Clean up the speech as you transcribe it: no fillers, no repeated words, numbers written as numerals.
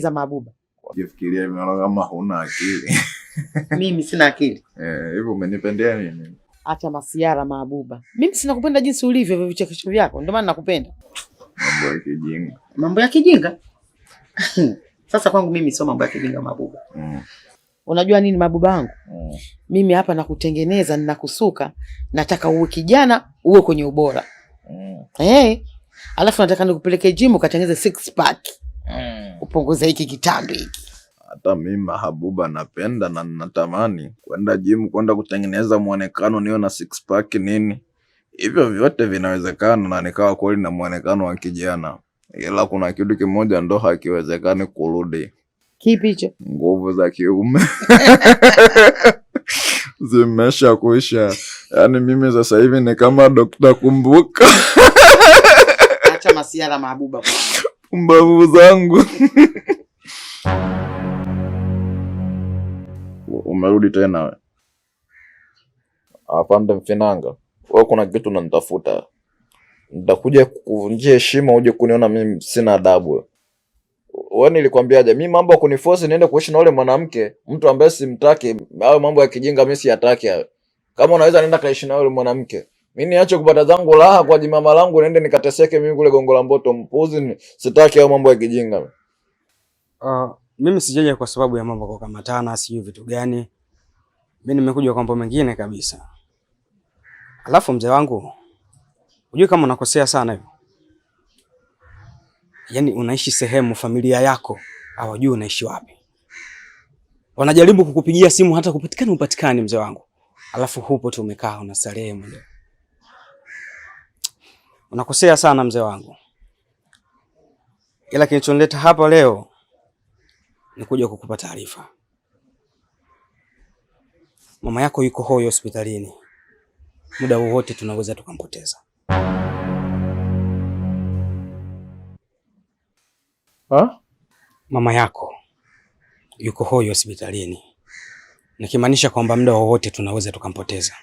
za Mabuba. Ukifikiria hivi unaona kama huna akili. Mimi sina akili. Hivyo umenipendea nini? Acha masiara Mabuba. Mimi sina kupenda jinsi ulivyo vya vichekesho vyako. Ndio maana nakupenda. Mambo ya kijinga. Mambo ya kijinga? Sasa kwangu mimi sio mambo ya kijinga Mabuba. Unajua nini Mabuba wangu? Mimi hapa nakutengeneza, ninakusuka, nataka uwe kijana, uwe kwenye ubora. Alafu nataka nikupeleke gym ukatengeze 6 pack. Upunguze hiki kitambi hiki. Hata mimi Mahabuba napenda na natamani kwenda gym, kwenda kutengeneza muonekano niwe na 6 pack nini. Hivyo vyote vinawezekana na nikawa kweli na muonekano wa kijana. Ila kuna kitu kimoja ndo hakiwezekani kurudi. Kipi hicho? Nguvu za kiume. Zimesha kuisha. Yaani mimi sasa hivi ni kama Dr. Kumbuka. Acha masiara Mahabuba. Mbavu zangu. Umerudi tena we. Apande Mfinanga. Wewe kuna kitu unanitafuta. Nitakuja kukuvunjia heshima uje kuniona mimi sina adabu. Wewe nilikwambiaje? Mimi mambo ya kuniforce niende kuishi na yule mwanamke, mtu ambaye simtaki, au mambo ya kijinga mimi siyataki hayo. Kama unaweza nenda kaishi na yule mwanamke. Mimi niache kupata zangu raha kwa jimama langu niende nikateseke mimi kule Gongo la Mboto mpuzi, sitaki hayo mambo ya kijinga. Mimi sijaje kwa sababu ya mambo kwa kamatana, sijui vitu gani. Mimi nimekuja kwa mambo mengine kabisa. Alafu mzee wangu, unajua kama unakosea sana hivyo. Yaani unaishi sehemu familia yako hawajui unaishi wapi. Wanajaribu kukupigia simu hata upatikani mzee wangu. Alafu hupo tu umekaa unastarehe mzee. Unakosea sana mzee wangu. Ila kilichonileta hapa leo ni kuja kukupa taarifa. Mama yako yuko hoi hospitalini. Muda wowote tunaweza tukampoteza. Mama yako yuko hoi hospitalini. Nikimaanisha kwamba muda wowote tunaweza tukampoteza.